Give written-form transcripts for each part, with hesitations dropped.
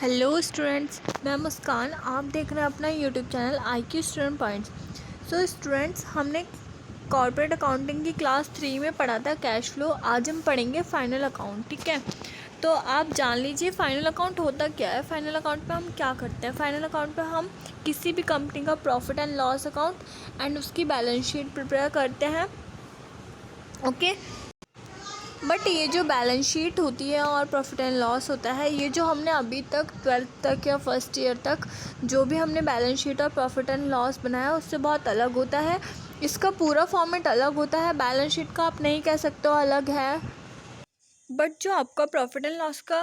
Hello students, मैं मुस्कान। आप देख रहे हैं अपना YouTube channel IQ student points. So students, हमने कॉर्पोरेट अकाउंटिंग की क्लास 3 में पढ़ा था कैश फ्लो। आज हम पढ़ेंगे फाइनल अकाउंट। ठीक है, तो आप जान लीजिए फाइनल अकाउंट होता क्या है। फाइनल अकाउंट पे हम क्या करते हैं। फाइनल अकाउंट पे हम किसी भी कंपनी का profit and loss account and उसकी बैलेंस शीट प्रिपेयर करते हैं। ओके, बट ये जो बैलेंस शीट होती है और प्रॉफिट एंड लॉस होता है, ये जो हमने अभी तक 12th तक या फर्स्ट ईयर तक जो भी हमने बैलेंस शीट और प्रॉफिट एंड लॉस बनाया उससे बहुत अलग होता है। इसका पूरा फॉर्मेट अलग होता है। बैलेंस शीट का आप नहीं कह सकते हो अलग है, बट जो आपका प्रॉफिट एंड लॉस का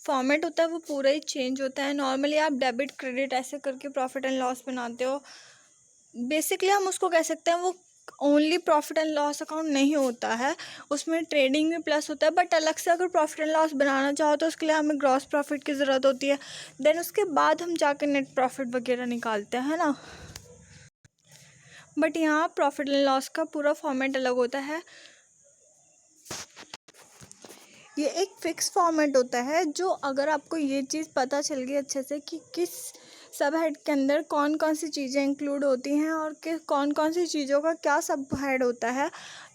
फॉर्मेट होता है वो पूरा ही चेंज होता है। नॉर्मली आप डेबिट क्रेडिट ऐसे करके प्रॉफिट एंड लॉस बनाते हो। बेसिकली हम उसको कह सकते हैं वो only profit and loss account नहीं होता है, उसमें ट्रेडिंग भी प्लस होता है। बट अलग से अगर प्रॉफिट एंड लॉस बनाना चाहो तो उसके लिए हमें ग्रॉस प्रॉफिट की ज़रूरत होती है। देन उसके बाद हम जाकर नेट प्रॉफिट वगैरह निकालते हैं ना। बट यहाँ प्रॉफिट एंड लॉस का पूरा फॉर्मेट अलग होता है। ये एक फिक्स फॉर्मेट होता है जो अगर आपको ये चीज़ पता चल गई अच्छे से कि किस सब हेड के अंदर कौन कौन सी चीज़ें इंक्लूड होती हैं और कि कौन कौन सी चीज़ों का क्या सब हेड होता है,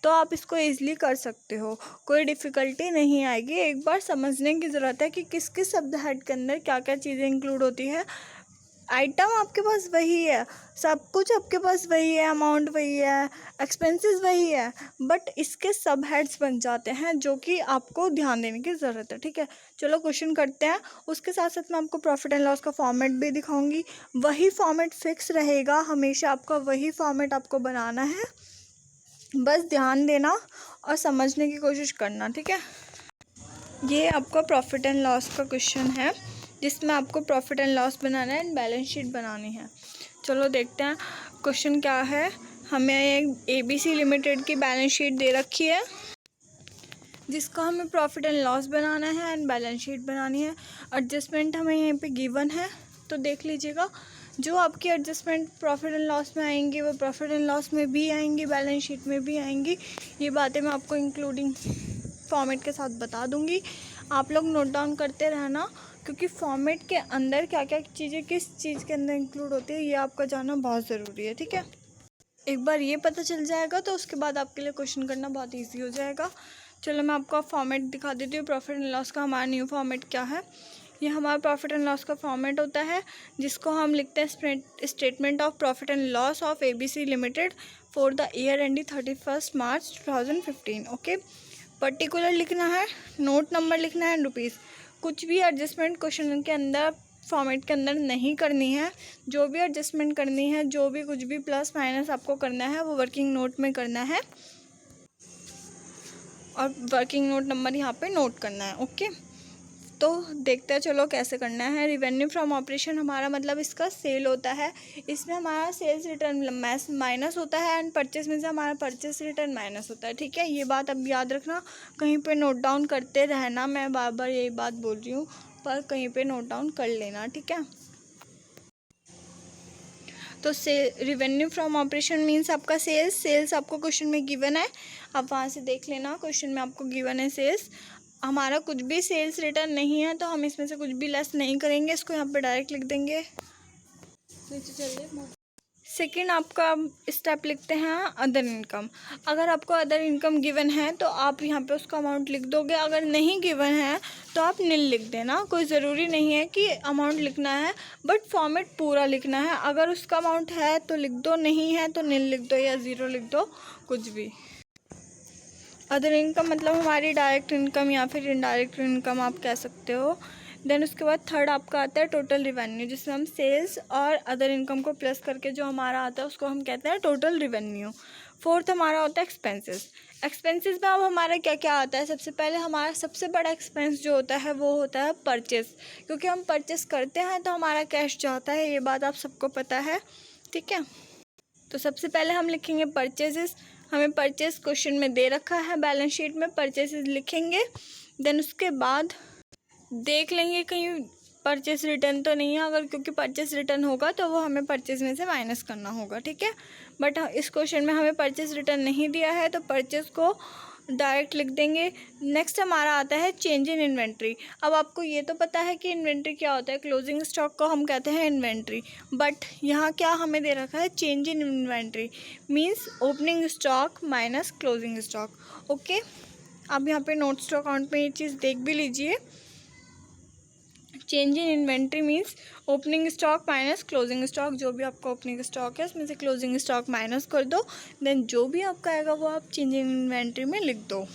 तो आप इसको ईज़िली कर सकते हो। कोई डिफ़िकल्टी नहीं आएगी। एक बार समझने की ज़रूरत है कि किस किस सब हेड के अंदर क्या क्या चीज़ें इंक्लूड होती है। आइटम आपके पास वही है, सब कुछ आपके पास वही है, अमाउंट वही है, एक्सपेंसेस वही है, बट इसके सब हेड्स बन जाते हैं जो कि आपको ध्यान देने की ज़रूरत है। ठीक है, चलो क्वेश्चन करते हैं। उसके साथ साथ मैं आपको प्रॉफिट एंड लॉस का फॉर्मेट भी दिखाऊंगी। वही फॉर्मेट फिक्स रहेगा हमेशा, आपका वही फॉर्मेट आपको बनाना है। बस ध्यान देना और समझने की कोशिश करना। ठीक है, ये आपका प्रॉफिट एंड लॉस का क्वेश्चन है जिसमें आपको प्रॉफिट एंड लॉस बनाना है एंड बैलेंस शीट बनानी है। चलो देखते हैं क्वेश्चन क्या है। हमें एक ABC लिमिटेड की बैलेंस शीट दे रखी है जिसका हमें प्रॉफिट एंड लॉस बनाना है एंड बैलेंस शीट बनानी है। एडजस्टमेंट हमें यहाँ पे गिवन है, तो देख लीजिएगा। जो आपकी एडजस्टमेंट प्रॉफिट एंड लॉस में आएंगी वो प्रॉफिट एंड लॉस में भी आएंगी, बैलेंस शीट में भी आएंगी। ये बातें मैं आपको इंक्लूडिंग फॉर्मेट के साथ बता दूंगी। आप लोग नोट डाउन करते रहना, क्योंकि फॉर्मेट के अंदर क्या क्या चीज़ें किस चीज़ के अंदर इंक्लूड होती है ये आपका जानना बहुत ज़रूरी है। ठीक है, एक बार ये पता चल जाएगा तो उसके बाद आपके लिए क्वेश्चन करना बहुत ईजी हो जाएगा। चलो मैं आपको फॉर्मेट दिखा देती हूँ। प्रॉफिट एंड लॉस का हमारा न्यू फॉर्मेट क्या है। ये हमारा प्रॉफिट एंड लॉस का फॉर्मेट होता है जिसको हम लिखते हैं statement of profit and loss of ABC limited for the year ending 31 March 2015। Okay, particular लिखना है, नोट नंबर लिखना है, रुपीज़। कुछ भी एडजस्टमेंट क्वेश्चन के अंदर फॉर्मेट के अंदर नहीं करनी है। जो भी एडजस्टमेंट करनी है, जो भी कुछ भी प्लस माइनस आपको करना है वो वर्किंग नोट में करना है और वर्किंग नोट नंबर यहाँ पे नोट करना है। ओके, तो देखते हैं चलो कैसे करना है। रिवेन्यू फ्रॉम ऑपरेशन हमारा मतलब इसका सेल होता है। इसमें हमारा सेल्स रिटर्न माइनस होता है एंड परचेस में से हमारा परचेस रिटर्न माइनस होता है। ठीक है, ये बात अब याद रखना, कहीं पे नोट डाउन करते रहना। मैं बार बार यही बात बोल रही हूँ, पर कहीं पे नोट डाउन कर लेना। ठीक है, तो रिवेन्यू फ्रॉम ऑपरेशन मीन्स आपका सेल्स आपको क्वेश्चन में गिवन है। आप वहाँ से देख लेना, क्वेश्चन में आपको गिवन है सेल्स। हमारा कुछ भी सेल्स रिटर्न नहीं है तो हम इसमें से कुछ भी लेस नहीं करेंगे, इसको यहाँ पे डायरेक्ट लिख देंगे। नीचे चलिए, सेकेंड आपका स्टेप लिखते हैं अदर इनकम। अगर आपको अदर इनकम गिवन है तो आप यहाँ पे उसका अमाउंट लिख दोगे। अगर नहीं गिवन है तो आप नील लिख देना। कोई ज़रूरी नहीं है कि अमाउंट लिखना है, बट फॉर्मेट पूरा लिखना है। अगर उसका अमाउंट है तो लिख दो, नहीं है तो नील लिख दो या ज़ीरो लिख दो, कुछ भी। अदर इनकम मतलब हमारी डायरेक्ट इनकम या फिर इनडायरेक्ट इनकम आप कह सकते हो। देन उसके बाद थर्ड आपका आता है टोटल रिवेन्यू, जिसमें हम सेल्स और अदर इनकम को प्लस करके जो हमारा आता है उसको हम कहते हैं टोटल रिवेन्यू। फोर्थ हमारा होता है एक्सपेंसेस। एक्सपेंसेस में अब हमारा क्या क्या आता है। सबसे पहले हमारा सबसे बड़ा एक्सपेंस जो होता है वो होता है परचेस, क्योंकि हम परचेस करते हैं तो हमारा कैश जाता है, ये बात आप सबको पता है। ठीक है, तो सबसे पहले हम लिखेंगे परचेजेस। हमें परचेस क्वेश्चन में दे रखा है, बैलेंस शीट में परचेसेस लिखेंगे। देन उसके बाद देख लेंगे कहीं परचेस रिटर्न तो नहीं है, अगर क्योंकि परचेस रिटर्न होगा तो वो हमें परचेस में से माइनस करना होगा। ठीक है, बट इस क्वेश्चन में हमें परचेस रिटर्न नहीं दिया है तो परचेस को डायरेक्ट लिख देंगे। नेक्स्ट हमारा आता है चेंज इन इन्वेंट्री। अब आपको ये तो पता है कि इन्वेंट्री क्या होता है, क्लोजिंग स्टॉक को हम कहते हैं इन्वेंट्री, बट यहाँ क्या हमें दे रखा है, change in inventory means opening stock minus closing stock. Okay, अब यहाँ पे नोट्स टू अकाउंट में ये चीज़ देख भी लीजिए। Change in inventory means opening stock minus closing stock. जो भी आपका ओपनिंग स्टॉक है उसमें से क्लोजिंग स्टॉक माइनस कर दो, देन जो भी आपका आएगा वो आप चेंज इन इन्वेंट्री में लिख दो।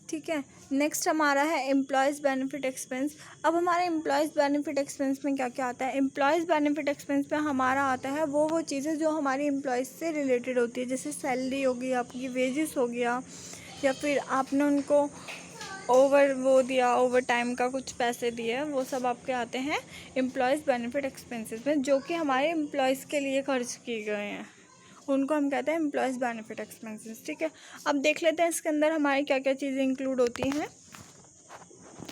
ठीक है, नेक्स्ट हमारा है एम्प्लॉयज़ बेनिफिट एक्सपेंस। अब हमारे एम्प्लॉयज़ बेनिफिट एक्सपेंस में क्या क्या आता है। एम्प्लॉयज़ बेनिफिट एक्सपेंस में हमारा आता है वो चीज़ें जो हमारी एम्प्लॉयज़ से रिलेटेड होती है, जैसे सैलरी हो गई, आपकी वेजेस हो गया, या फिर आपने उनको वो दिया, ओवर टाइम का कुछ पैसे दिए, वो सब आपके आते हैं एम्प्लॉयज़ बेनिफिट एक्सपेंसेस में, जो कि हमारे एम्प्लॉयज़ के लिए खर्च किए गए हैं, उनको हम कहते हैं एम्प्लॉयज़ बेनिफिट एक्सपेंसेस। ठीक है, अब देख लेते हैं इसके अंदर हमारी क्या क्या चीज़ें इंक्लूड होती हैं।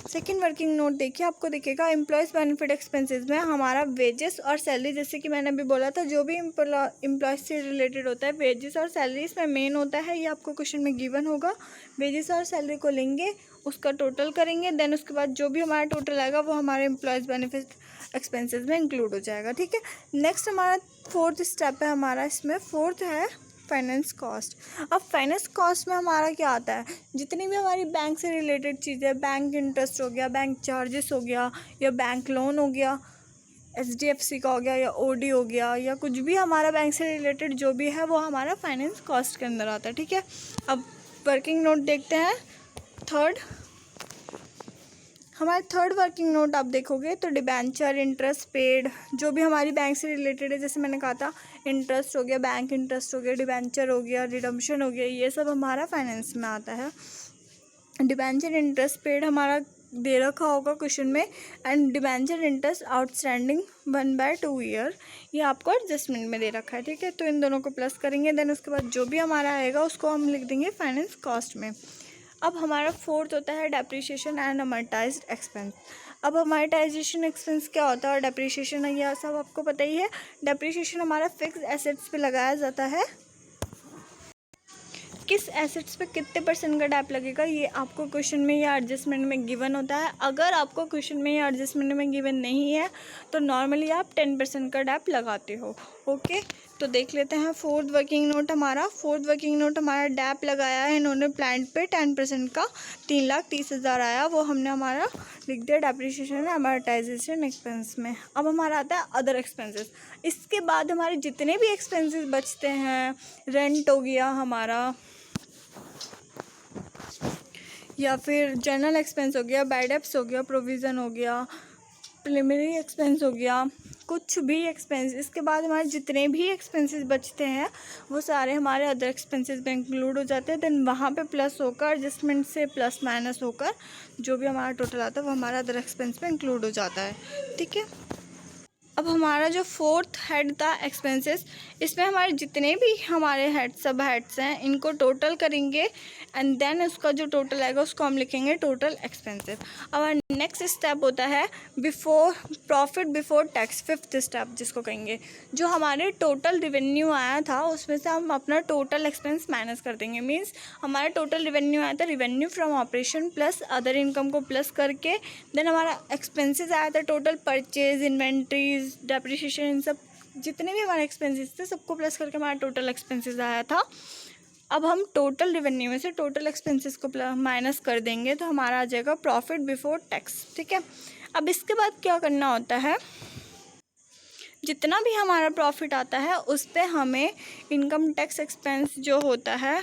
सेकंड वर्किंग नोट देखिए, आपको दिखेगा एम्प्लॉयज़ बेनिफिट एक्सपेंसेस में हमारा वेजेस और सैलरी, जैसे कि मैंने अभी बोला था जो भी एम्प्लॉयज़ से रिलेटेड होता है, वेजेस और सैलरी इसमें मेन होता है। ये आपको क्वेश्चन में गिवन होगा। वेजेस और सैलरी को लेंगे, उसका टोटल करेंगे, देन उसके बाद जो भी हमारा टोटल आएगा वो हमारे एम्प्लॉयज़ बेनिफिट एक्सपेंसेस में इंक्लूड हो जाएगा। ठीक है, नेक्स्ट हमारा फोर्थ स्टेप है, हमारा इसमें फोर्थ है फाइनेंस कॉस्ट। अब फाइनेंस कॉस्ट में हमारा क्या आता है, जितनी भी हमारी बैंक से रिलेटेड चीज़ें, बैंक इंटरेस्ट हो गया, बैंक चार्जेस हो गया, या बैंक लोन हो गया, HDFC का हो गया, या OD हो गया, या कुछ भी हमारा बैंक से रिलेटेड जो भी है वो हमारा फाइनेंस कॉस्ट के अंदर आता है। ठीक है, अब वर्किंग नोट देखते हैं। हमारे थर्ड वर्किंग नोट आप देखोगे तो डिबेंचर, इंटरेस्ट पेड, जो भी हमारी बैंक से रिलेटेड है, जैसे मैंने कहा था इंटरेस्ट हो गया, बैंक इंटरेस्ट हो गया, डिबेंचर हो गया, रिडम्पशन हो गया, ये सब हमारा फाइनेंस में आता है। डिबेंचर इंटरेस्ट पेड हमारा दे रखा होगा क्वेश्चन में, and debenture interest outstanding 1/2 year, ये आपको एडजस्टमेंट में दे रखा है। ठीक है, तो इन दोनों को प्लस करेंगे, देन उसके बाद जो भी हमारा आएगा उसको हम लिख देंगे फाइनेंस कॉस्ट में। अब हमारा फोर्थ होता है डेप्रिसिएशन एंड अमorटाइज्ड एक्सपेंस। अब अमorटाइजेशन एक्सपेंस क्या होता है और डेप्रिसिएशन, यह सब आपको पता ही है। डेप्रिसिएशन हमारा फिक्स एसेट्स पे लगाया जाता है। किस एसेट्स पे कितने % का डैप लगेगा ये आपको क्वेश्चन में या एडजस्टमेंट में गिवन होता है। अगर आपको क्वेश्चन में या एडजस्टमेंट में गिवन नहीं है तो नॉर्मली आप 10% का डैप लगाते हो। ओके, तो देख लेते हैं फोर्थ वर्किंग नोट हमारा डैप लगाया है इन्होंने प्लांट पे 10% का, 3,30,000 आया, वो हमने हमारा लिख दिया डेप्रिसिएशन एंड अमorटाइजेशन एक्सपेंस में। अब हमारा आता है अदर एक्सपेंसेस। इसके बाद हमारे जितने भी एक्सपेंसेस बचते हैं, रेंट हो गया हमारा, या फिर जनरल एक्सपेंस हो गया, बैड डेब्ट्स हो गया, प्रोविज़न हो गया, प्रिलिमिनरी एक्सपेंस हो गया, कुछ भी एक्सपेंस, इसके बाद हमारे जितने भी एक्सपेंसेस बचते हैं वो सारे हमारे अदर एक्सपेंसेस में इंक्लूड हो जाते हैं। देन वहाँ पे प्लस होकर, एडजस्टमेंट से प्लस माइनस होकर जो भी हमारा टोटल आता है वो हमारा अदर एक्सपेंस में इंक्लूड हो जाता है। ठीक है, अब हमारा जो फोर्थ हेड था एक्सपेंसेस, इसमें हमारे जितने भी हमारे सब हेड्स हैं इनको टोटल करेंगे, एंड देन उसका जो टोटल आएगा उसको हम लिखेंगे टोटल एक्सपेंसेस। अब नेक्स्ट स्टेप होता है profit before tax, fifth step जिसको कहेंगे। जो हमारे टोटल रिवेन्यू आया था उसमें से हम अपना टोटल एक्सपेंस माइनस कर देंगे। मीन्स हमारा टोटल रिवेन्यू आया था, revenue from operation plus other income को प्लस करके, देन हमारा एक्सपेंसेस आया था टोटल परचेज, इन्वेंट्रीज, डेप्रिसिएशन, इन सब जितने भी हमारे एक्सपेंसेस थे सबको प्लस करके हमारा टोटल एक्सपेंसेस आया था। अब हम टोटल रिवेन्यू में से टोटल एक्सपेंसेस को माइनस कर देंगे तो हमारा आ जाएगा प्रॉफिट बिफोर टैक्स। ठीक है, अब इसके बाद क्या करना होता है, जितना भी हमारा प्रॉफिट आता है उस पर हमें इनकम टैक्स एक्सपेंस जो होता है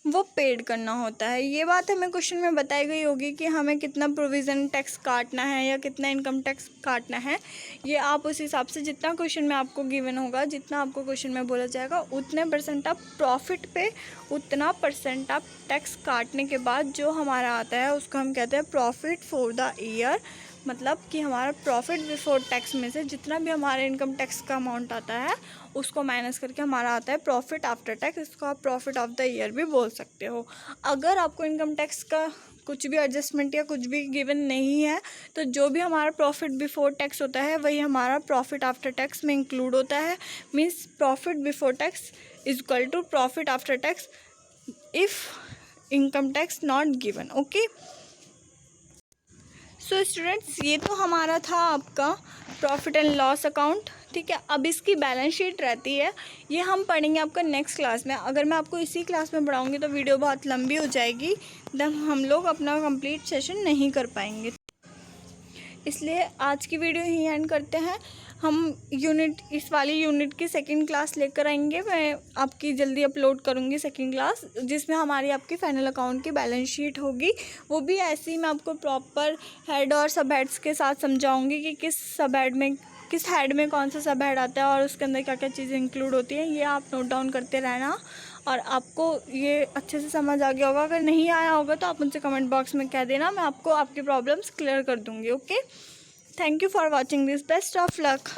वो पेड करना होता है। ये बात हमें क्वेश्चन में बताई गई होगी कि हमें कितना प्रोविज़न टैक्स काटना है या कितना इनकम टैक्स काटना है। ये आप उस हिसाब से जितना क्वेश्चन में आपको गिवन होगा, जितना आपको क्वेश्चन में बोला जाएगा उतने % आप प्रॉफिट पे उतना % आप टैक्स काटने के बाद जो हमारा आता है उसको हम कहते हैं प्रॉफिट फॉर द ईयर मतलब कि हमारा प्रॉफिट बिफोर टैक्स में से जितना भी हमारे इनकम टैक्स का अमाउंट आता है उसको माइनस करके हमारा आता है प्रॉफिट आफ्टर टैक्स। इसको आप प्रॉफिट ऑफ द ईयर भी बोल सकते हो। अगर आपको इनकम टैक्स का कुछ भी एडजस्टमेंट या कुछ भी गिवन नहीं है तो जो भी हमारा प्रॉफिट बिफोर टैक्स होता है वही हमारा प्रॉफिट आफ्टर टैक्स में इंक्लूड होता है। Means profit before tax is equal to profit after tax if income tax not given. Okay, so students, ये तो हमारा था आपका प्रॉफिट एंड लॉस अकाउंट। ठीक है, अब इसकी बैलेंस शीट रहती है, ये हम पढ़ेंगे आपका नेक्स्ट क्लास में। अगर मैं आपको इसी क्लास में पढ़ाऊँगी तो वीडियो बहुत लंबी हो जाएगी, तब हम लोग अपना कंप्लीट सेशन नहीं कर पाएंगे। इसलिए आज की वीडियो ही एंड करते हैं। हम इस वाली यूनिट की सेकंड क्लास लेकर आएंगे। मैं आपकी जल्दी अपलोड करूँगी सेकंड क्लास, जिसमें हमारी आपकी फाइनल अकाउंट की बैलेंस शीट होगी। वो भी ऐसे ही मैं आपको प्रॉपर हेड और सब हेड्स के साथ समझाऊँगी कि किस हेड में कौन सा सब हेड आता है और उसके अंदर क्या क्या चीज़ें इंक्लूड होती हैं। ये आप नोट डाउन करते रहना और आपको ये अच्छे से समझ आ गया होगा। अगर नहीं आया होगा तो आप मुझसे कमेंट बॉक्स में कह देना, मैं आपको आपकी प्रॉब्लम्स क्लियर कर दूँगी। Okay, thank you for watching this. Best of luck.